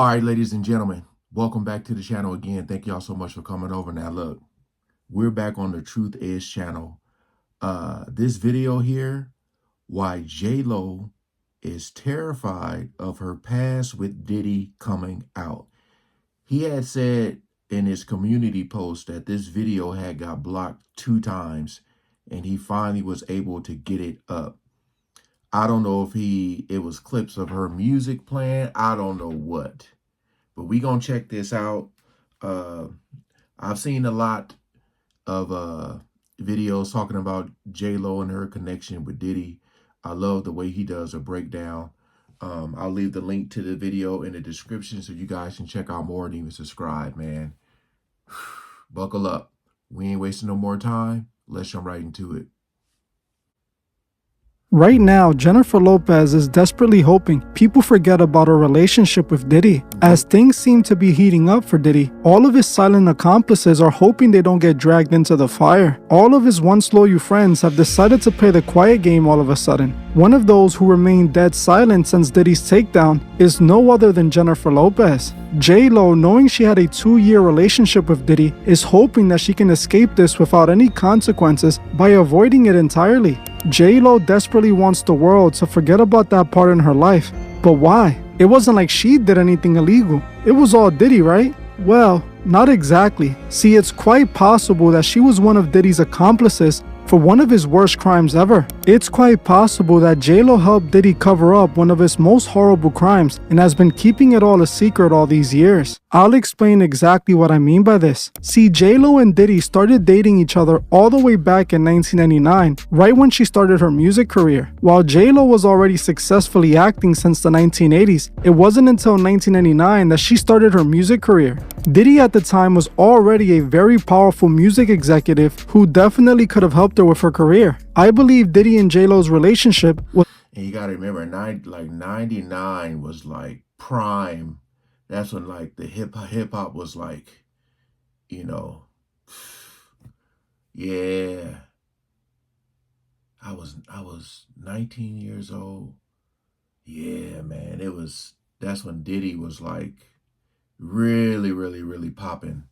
All right, ladies and gentlemen, welcome back to the channel again. Thank y'all so much for coming over. Now, look, we're back on the Truth Is channel. This video here, why J-Lo is terrified of her past with Diddy coming out. He had said in his community post that this video had got blocked 2 times, and he finally was able to get it up. I don't know if it was clips of her music playing. I don't know what. But we gonna check this out. I've seen a lot of videos talking about J-Lo and her connection with Diddy. I love the way he does a breakdown. I'll leave the link to the video in the description so you guys can check out more and even subscribe, man. Buckle up. We ain't wasting no more time. Let's jump right into it. Right now, Jennifer Lopez is desperately hoping people forget about her relationship with Diddy. As things seem to be heating up for Diddy, all of his silent accomplices are hoping they don't get dragged into the fire. All of his once loyal friends have decided to play the quiet game all of a sudden. One of those who remained dead silent since Diddy's takedown is no other than Jennifer Lopez. J-Lo, knowing she had a 2-year relationship with Diddy, is hoping that she can escape this without any consequences by avoiding it entirely. J-Lo desperately wants the world to forget about that part in her life. But why? It wasn't like she did anything illegal. It was all Diddy, right? Well, not exactly. See, it's quite possible that she was one of Diddy's accomplices for one of his worst crimes ever. It's quite possible that J-Lo helped Diddy cover up one of his most horrible crimes and has been keeping it all a secret all these years. I'll explain exactly what I mean by this. See, J-Lo and Diddy started dating each other all the way back in 1999, right when she started her music career. While J-Lo was already successfully acting since the 1980s, it wasn't until 1999 that she started her music career. Diddy at the time was already a very powerful music executive who definitely could have helped her with her career. I believe Diddy and J-Lo's relationship was... And you gotta remember, 99 was like prime. That's when like the hip hop was like, you know, yeah. I was 19 years old. Yeah, man. That's when Diddy was like really popping.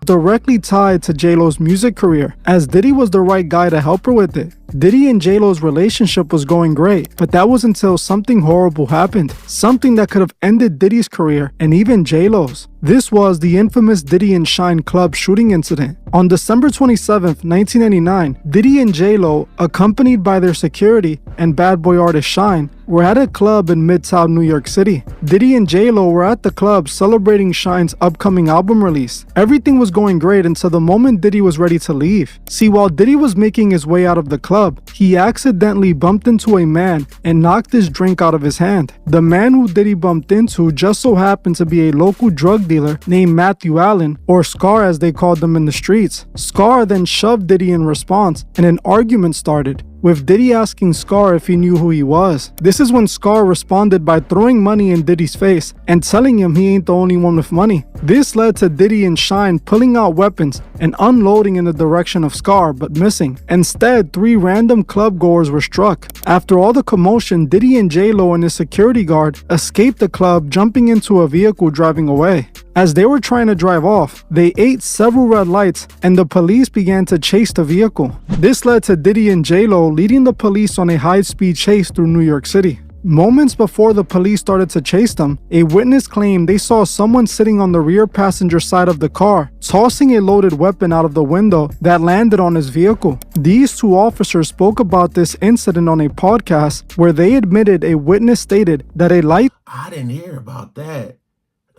Directly tied to J-Lo's music career, as Diddy was the right guy to help her with it. Diddy and J-Lo's relationship was going great, but that was until something horrible happened. Something that could have ended Diddy's career and even J-Lo's. This was the infamous Diddy and Shine Club shooting incident. On December 27th, 1999, Diddy and J-Lo, accompanied by their security and bad boy artist Shine, were at a club in Midtown, New York City. Diddy and J-Lo were at the club celebrating Shine's upcoming album release. Everything was going great until the moment Diddy was ready to leave. See, while Diddy was making his way out of the club, he accidentally bumped into a man and knocked his drink out of his hand. The man who Diddy bumped into just so happened to be a local drug dealer named Matthew Allen, or Scar as they called them in the streets. Scar then shoved Diddy in response, and an argument started, with Diddy asking Scar if he knew who he was. This is when Scar responded by throwing money in Diddy's face and telling him he ain't the only one with money. This led to Diddy and Shine pulling out weapons and unloading in the direction of Scar, but missing. Instead, 3 random club goers were struck. After all the commotion, Diddy and J-Lo and his security guard escaped the club, jumping into a vehicle driving away. As they were trying to drive off, they ate several red lights and the police began to chase the vehicle. This led to Diddy and J-Lo leading the police on a high-speed chase through New York City. Moments before the police started to chase them, a witness claimed they saw someone sitting on the rear passenger side of the car, tossing a loaded weapon out of the window that landed on his vehicle. These 2 officers spoke about this incident on a podcast where they admitted a witness stated that a light... I didn't hear about that.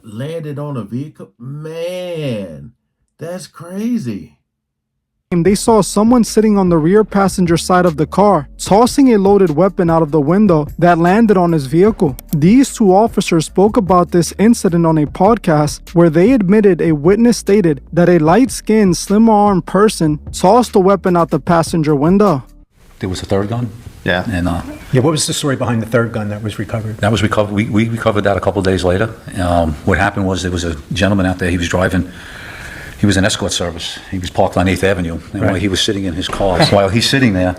Landed on a vehicle? Man, that's crazy. They saw someone sitting on the rear passenger side of the car, tossing a loaded weapon out of the window that landed on his vehicle. These 2 officers spoke about this incident on a podcast where they admitted a witness stated that a light-skinned, slim-armed person tossed the weapon out the passenger window. There was a third gun. Yeah. And Yeah, what was the story behind the third gun that was recovered? that was recovered. We recovered that a couple of days later. What happened was there was a gentleman out there. He was driving. He was an escort service. He was parked on 8th Avenue. And while he was sitting in his car, while he's sitting there,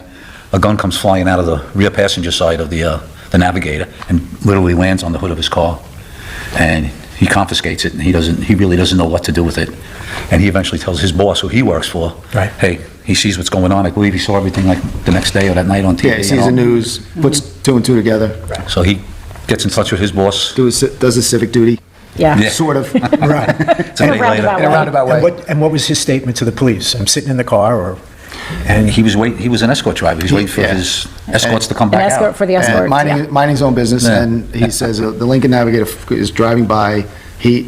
a gun comes flying out of the rear passenger side of the the Navigator, and literally lands on the hood of his car. And he confiscates it, and he really doesn't know what to do with it. And he eventually tells his boss, who he works for, Right. hey, he sees what's going on. I believe he saw everything like the next day or that night on TV. Yeah, he sees the news, puts two and two together, So he gets in touch with his boss. does his civic duty, Yeah. sort of, Right. It's a day later. in a roundabout way. And what was his statement to the police? I'm sitting in the car, and He was an escort driver. He was waiting for Yeah. his escorts to come An back escort out. for the And escort. minding his own business, Yeah. and he says the Lincoln Navigator is driving by.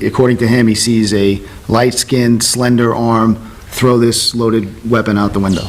According to him, he sees a light-skinned, slender arm throw this loaded weapon out the window,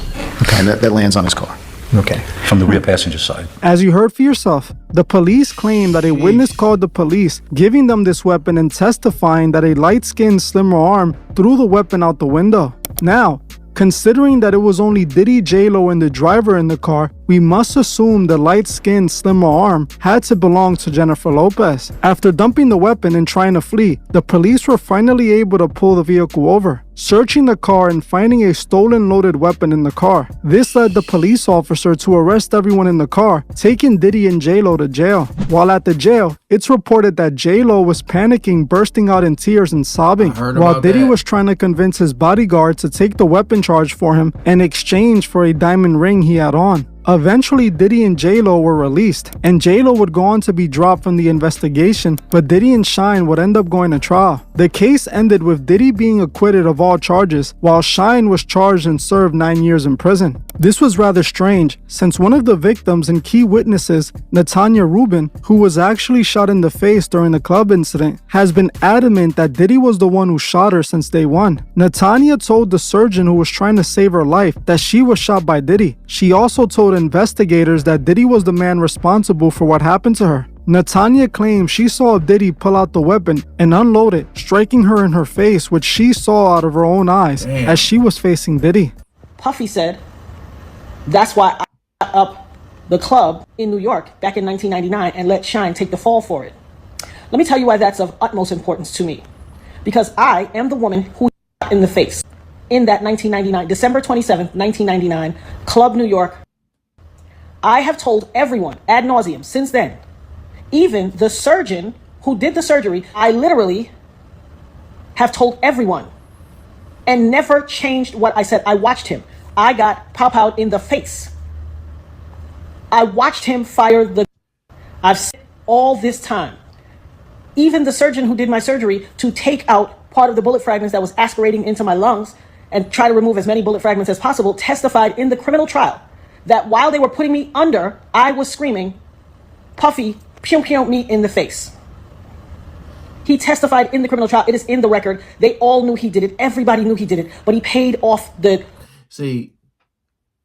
and that lands on his car. okay. From the rear passenger side. As you heard for yourself, the police claim that a witness called the police, giving them this weapon and testifying that a light-skinned, slimmer arm threw the weapon out the window. Now, considering that it was only Diddy, J-Lo, and the driver in the car, we must assume the light-skinned, slimmer arm had to belong to Jennifer Lopez. After dumping the weapon and trying to flee, the police were finally able to pull the vehicle over, searching the car and finding a stolen loaded weapon in the car. This led the police officer to arrest everyone in the car, taking Diddy and J-Lo to jail. While at the jail, it's reported that J-Lo was panicking, bursting out in tears and sobbing, I heard while about Diddy that. was trying to convince his bodyguard to take the weapon charge for him in exchange for a diamond ring he had on. Eventually, Diddy and J-Lo were released, and J-Lo would go on to be dropped from the investigation, but Diddy and Shine would end up going to trial. The case ended with Diddy being acquitted of all charges, while Shine was charged and served 9 years in prison. This was rather strange, since one of the victims and key witnesses, Natanya Rubin, who was actually shot in the face during the club incident, has been adamant that Diddy was the one who shot her since day one. Natanya told the surgeon who was trying to save her life that she was shot by Diddy. She also told investigators that Diddy was the man responsible for what happened to her. Natanya claims she saw Diddy pull out the weapon and unload it, striking her in her face, which she saw out of her own eyes as she was facing Diddy. Puffy said, that's why I shot up the club in New York back in 1999 and let Shine take the fall for it. Let me tell you why that's of utmost importance to me. Because I am the woman who shot in the face in that 1999, December 27th, 1999, Club New York. I have told everyone ad nauseum since then, even the surgeon who did the surgery, I literally have told everyone and never changed what I said. I watched him. I got pop-out in the face. I watched him fire the... I've said all this time. Even the surgeon who did my surgery to take out part of the bullet fragments that was aspirating into my lungs and try to remove as many bullet fragments as possible, testified in the criminal trial that while they were putting me under, I was screaming, Puffy, pew pew me in the face. He testified in the criminal trial. It is in the record. They all knew he did it. Everybody knew he did it. But he paid off the... See,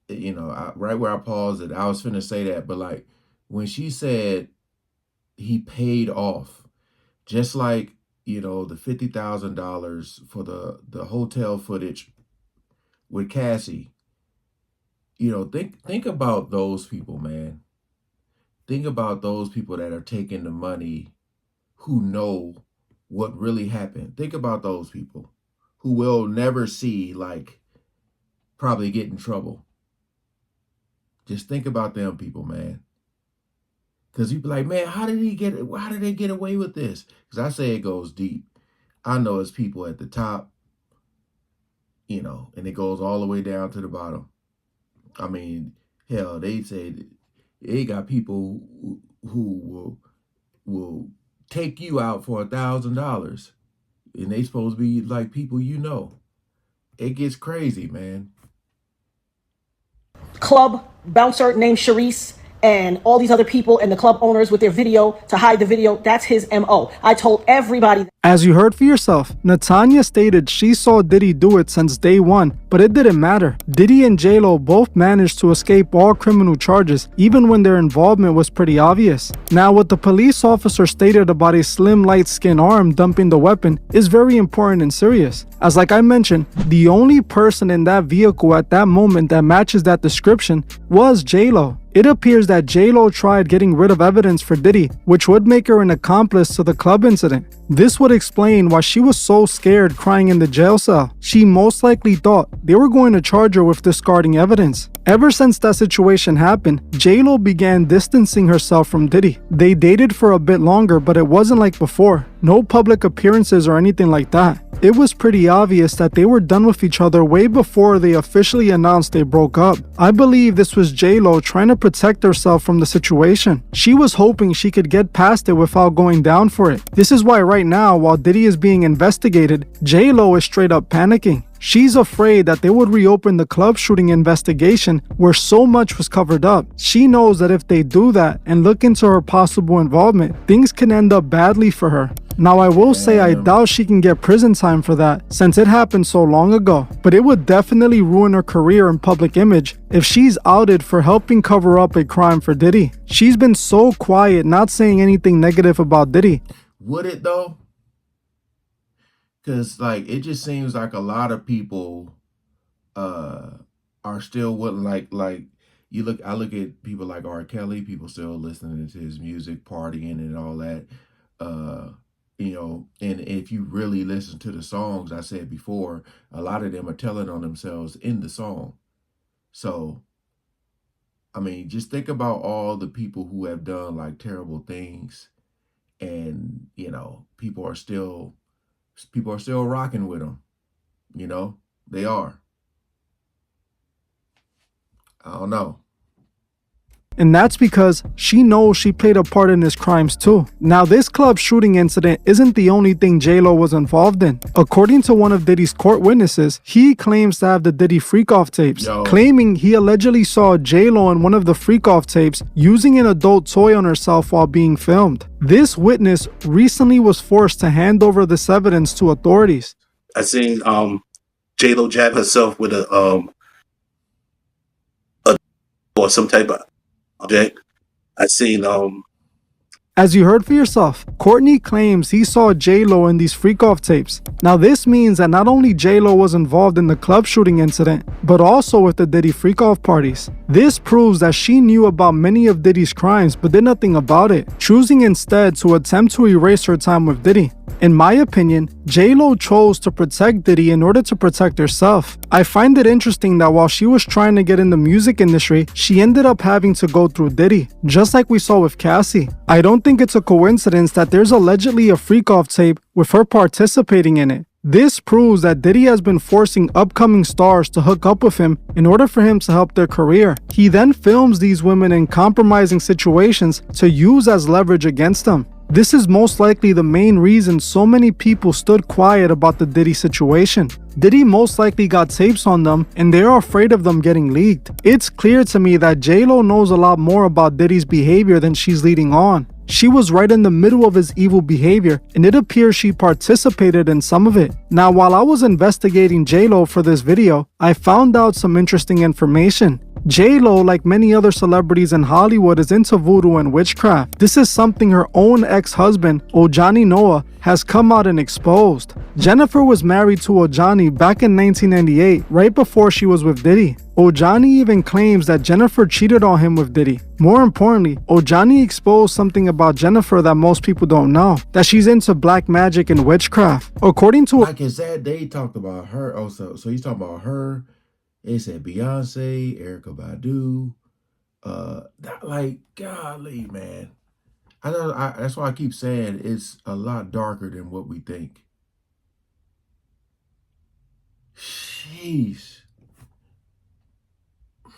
right where I paused it, I was finna say that, but like when she said he paid off, just like, the $50,000 for the hotel footage with Cassie, think about those people, man. Think about those people that are taking the money who know what really happened. Think about those people who will never see, probably get in trouble. Just think about them people, man. Because you'd be like, man, how did they get away with this? Because I say it goes deep. I know it's people at the top, and it goes all the way down to the bottom. I mean, hell, they say they got people who will take you out for $1,000, and they supposed to be like people It gets crazy, man. club bouncer named Sharice and all these other people and the club owners with their video to hide the video. That's his MO. I told everybody. As you heard for yourself, Natanya stated she saw Diddy do it since day one, but it didn't matter. Diddy and J-Lo both managed to escape all criminal charges, even when their involvement was pretty obvious. Now, what the police officer stated about a slim, light-skinned arm dumping the weapon is very important and serious. As like I mentioned, the only person in that vehicle at that moment that matches that description was J-Lo. It appears that J-Lo tried getting rid of evidence for Diddy, which would make her an accomplice to the club incident. This would explain why she was so scared crying in the jail cell. She most likely thought they were going to charge her with discarding evidence. Ever since that situation happened, J-Lo began distancing herself from Diddy. They dated for a bit longer, but it wasn't like before. No public appearances or anything like that. It was pretty obvious that they were done with each other way before they officially announced they broke up. I believe this was J-Lo trying to protect herself from the situation. She was hoping she could get past it without going down for it. This is why right now, while Diddy is being investigated, J-Lo is straight up panicking. She's afraid that they would reopen the club shooting investigation where so much was covered up. She knows that if they do that and look into her possible involvement, things can end up badly for her. Now, I will say I doubt she can get prison time for that since it happened so long ago, but it would definitely ruin her career and public image if she's outed for helping cover up a crime for Diddy. She's been so quiet, not saying anything negative about Diddy. Would it though? Because like it just seems like a lot of people are still like I look at people like R. Kelly, people still listening to his music, partying and all that. You know, and if you really listen to the songs, I said before, a lot of them are telling on themselves in the song. So, I mean, just think about all the people who have done like terrible things, and you know, people are still rocking with them. You know, they are. I don't know. And that's because she knows she played a part in his crimes too. Now, this club shooting incident isn't the only thing J-Lo was involved in. According to one of Diddy's court witnesses, he claims to have the Diddy freak-off tapes, claiming he allegedly saw J-Lo in one of the freak-off tapes using an adult toy on herself while being filmed. This witness recently was forced to hand over this evidence to authorities. I seen J-Lo jab herself with a or some type of object. I seen As you heard for yourself, Courtney claims he saw J-Lo in these freak-off tapes. Now, this means that not only J-Lo was involved in the club shooting incident, but also with the Diddy freak-off parties. This proves that she knew about many of Diddy's crimes but did nothing about it, choosing instead to attempt to erase her time with Diddy. In my opinion, J-Lo chose to protect Diddy in order to protect herself. I find it interesting that while she was trying to get in the music industry, she ended up having to go through Diddy, just like we saw with Cassie. I don't think it's a coincidence that there's allegedly a freak-off tape with her participating in it. This proves that Diddy has been forcing upcoming stars to hook up with him in order for him to help their career. He then films these women in compromising situations to use as leverage against them. This is most likely the main reason so many people stood quiet about the Diddy situation. Diddy most likely got tapes on them and they're afraid of them getting leaked. It's clear to me that J-Lo knows a lot more about Diddy's behavior than she's leading on. She was right in the middle of his evil behavior, and it appears she participated in some of it. Now, while I was investigating J-Lo for this video, I found out some interesting information. J-Lo, like many other celebrities in Hollywood, is into voodoo and witchcraft. This is something her own ex-husband, Ojani Noah, has come out and exposed. Jennifer was married to Ojani back in 1998, right before she was with Diddy. Ojani even claims that Jennifer cheated on him with Diddy. More importantly, Ojani exposed something about Jennifer that most people don't know, that she's into black magic and witchcraft. According to like is that they talked about her. Oh, so he's talking about her. They said Beyonce, Erykah Badu. That like golly, man. I know. That's why I keep saying it's a lot darker than what we think. Jeez.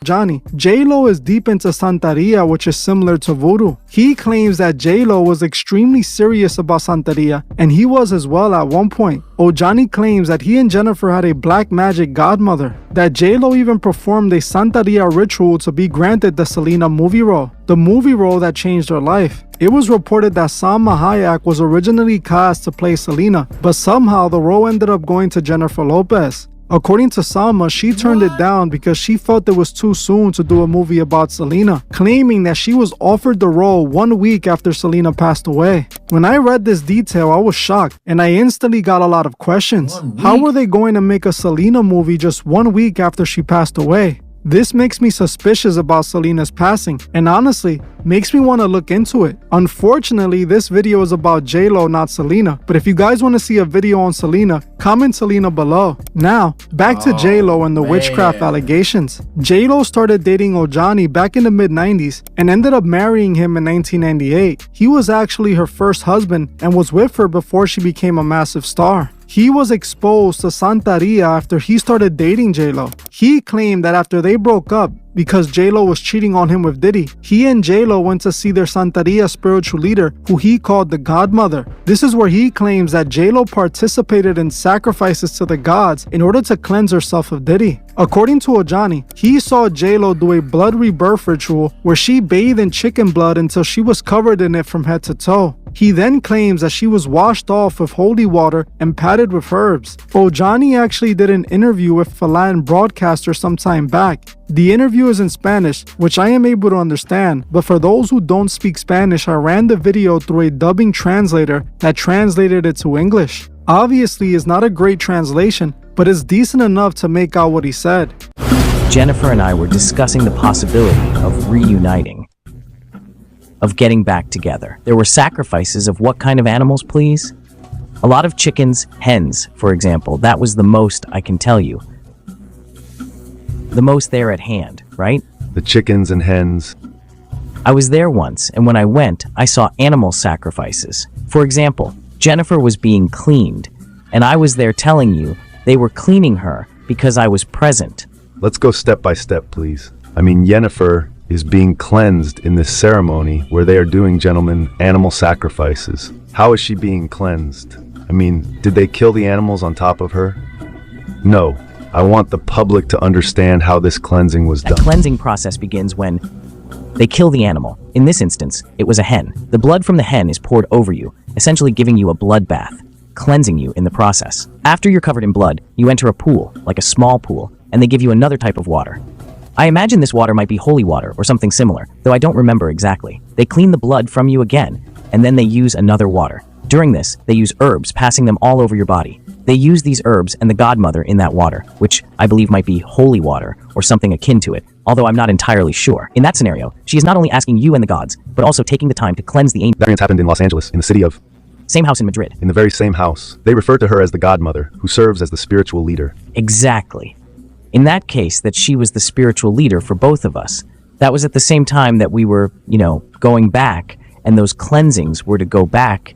Johnny, J-Lo is deep into Santeria, which is similar to voodoo. He claims that J-Lo was extremely serious about Santeria, and he was as well at one point. Ojani claims that he and Jennifer had a black magic godmother, that J-Lo even performed a Santeria ritual to be granted the Selena movie role, the movie role that changed her life. It was reported that Salma Hayek was originally cast to play Selena, but somehow the role ended up going to Jennifer Lopez. According to Salma, she turned it down because she felt it was too soon to do a movie about Selena, claiming that she was offered the role 1 week after Selena passed away. When I read this detail, I was shocked, and I instantly got a lot of questions. How were they going to make a Selena movie just 1 week after she passed away? This makes me suspicious about Selena's passing, and honestly, makes me want to look into it. Unfortunately, this video is about J-Lo, not Selena, but if you guys want to see a video on Selena, comment Selena below. Now, back to J-Lo and the witchcraft allegations. J-Lo started dating Ojani back in the mid-90s and ended up marrying him in 1998. He was actually her first husband and was with her before she became a massive star. He was exposed to Santeria after he started dating J-Lo. He claimed that after they broke up, because J-Lo was cheating on him with Diddy, he and J-Lo went to see their Santeria spiritual leader, who he called the Godmother. This is where he claims that J-Lo participated in sacrifices to the gods in order to cleanse herself of Diddy. According to Ojani, he saw J-Lo do a blood rebirth ritual where she bathed in chicken blood until she was covered in it from head to toe. He then claims that she was washed off with holy water and patted with herbs. Ojani actually did an interview with a Latin broadcaster some time back. The interview is in Spanish, which I am able to understand, but for those who don't speak Spanish, I ran the video through a dubbing translator that translated it to English. Obviously, it's not a great translation, but it's decent enough to make out what he said. Jennifer and I were discussing the possibility of reuniting, of getting back together. There were sacrifices of what kind of animals, please? A lot of chickens, hens, for example. That was the most I can tell you. The most there at hand, right? The chickens and hens. I was there once, and when I went, I saw animal sacrifices. For example, Jennifer was being cleaned, and I was there telling you they were cleaning her because I was present. Let's go step by step, please. I mean, Jennifer is being cleansed in this ceremony where they are doing, gentlemen, animal sacrifices. How is she being cleansed? I mean, did they kill the animals on top of her? No. I want the public to understand how this cleansing was done. That cleansing process begins when they kill the animal. In this instance, it was a hen. The blood from the hen is poured over you, essentially giving you a blood bath, cleansing you in the process. After you're covered in blood, you enter a pool, like a small pool, and they give you another type of water. I imagine this water might be holy water or something similar, though I don't remember exactly. They clean the blood from you again, and then they use another water. During this, they use herbs, passing them all over your body. They use these herbs and the godmother in that water, which I believe might be holy water or something akin to it, although I'm not entirely sure. In that scenario, she is not only asking you and the gods, but also taking the time to cleanse the ancient. Variants happened in Los Angeles, in the city of... Same house in Madrid. In the very same house. They refer to her as the godmother, who serves as the spiritual leader. Exactly. In that case, that she was the spiritual leader for both of us. That was at the same time that we were, going back, and those cleansings were to go back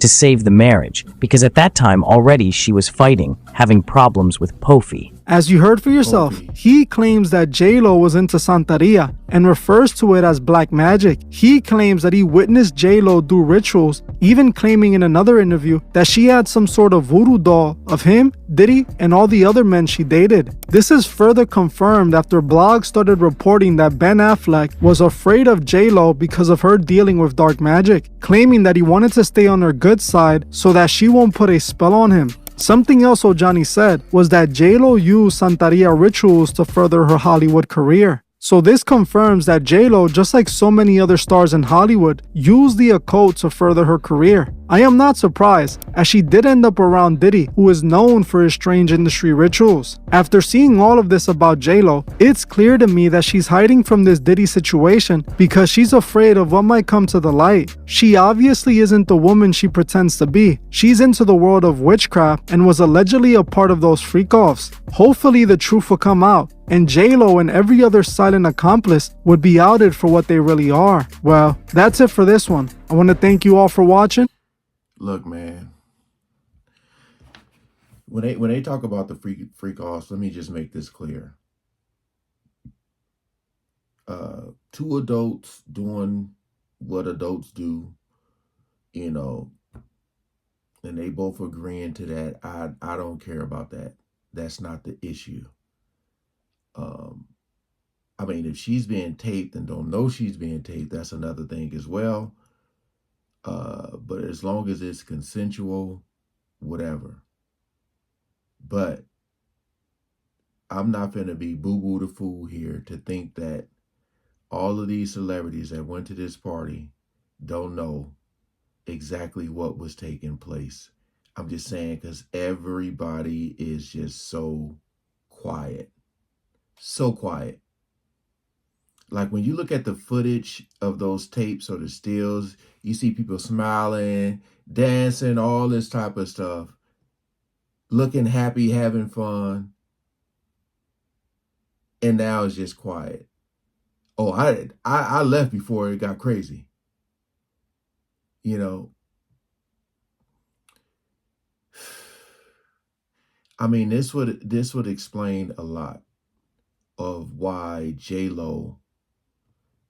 to save the marriage, because at that time already she was fighting, having problems with Pofi. As you heard for yourself, he claims that J-Lo was into Santeria and refers to it as black magic. He claims that he witnessed J-Lo do rituals, even claiming in another interview that she had some sort of voodoo doll of him, Diddy, and all the other men she dated. This is further confirmed after blogs started reporting that Ben Affleck was afraid of J-Lo because of her dealing with dark magic, claiming that he wanted to stay on her good side so that she won't put a spell on him. Something else Ojani said was that J-Lo used Santeria rituals to further her Hollywood career. So this confirms that J-Lo, just like so many other stars in Hollywood, used the occult to further her career. I am not surprised, as she did end up around Diddy, who is known for his strange industry rituals. After seeing all of this about J-Lo, it's clear to me that she's hiding from this Diddy situation because she's afraid of what might come to the light. She obviously isn't the woman she pretends to be. She's into the world of witchcraft and was allegedly a part of those freak-offs. Hopefully the truth will come out, and J-Lo and every other silent accomplice would be outed for what they really are. Well, that's it for this one. I want to thank you all for watching. Look, man. When they talk about the freak offs, let me just make this clear. Two adults doing what adults do, and they both agreeing to that. I don't care about that. That's not the issue. I mean, if she's being taped and don't know she's being taped, that's another thing as well. But as long as it's consensual, whatever. But I'm not going to be boo-boo the fool here to think that all of these celebrities that went to this party don't know exactly what was taking place. I'm just saying because everybody is just so quiet. So quiet. Like when you look at the footage of those tapes or the stills, you see people smiling, dancing, all this type of stuff, looking happy, having fun, and now it's just quiet. Oh, I left before it got crazy. You know, I mean, this would explain a lot of why J-Lo,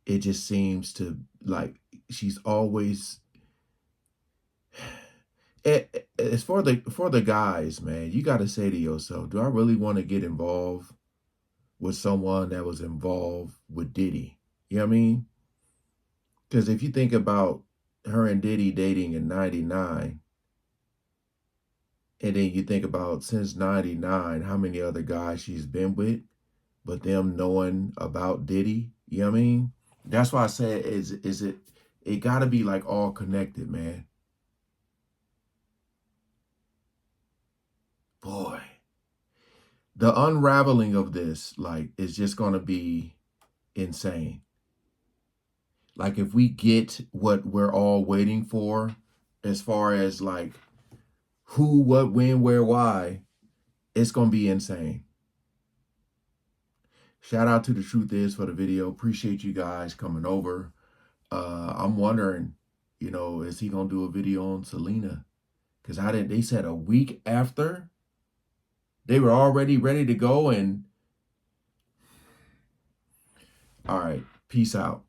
it just seems to like she's always it's for the guys, man. You got to say to yourself, do I really want to get involved with someone that was involved with Diddy? You know what I mean? Because if you think about her and Diddy dating in 99, and then you think about since 99, how many other guys she's been with, but them knowing about Diddy, you know what I mean? That's why I said, it got to be like all connected, man. Boy, the unraveling of this, like, is just going to be insane. Like, if we get what we're all waiting for, as far as like who, what, when, where, why, it's going to be insane. Shout out to The Truth Is for the video. Appreciate you guys coming over. I'm wondering, is he going to do a video on Selena? Because they said a week after they were already ready to go. And all right, peace out.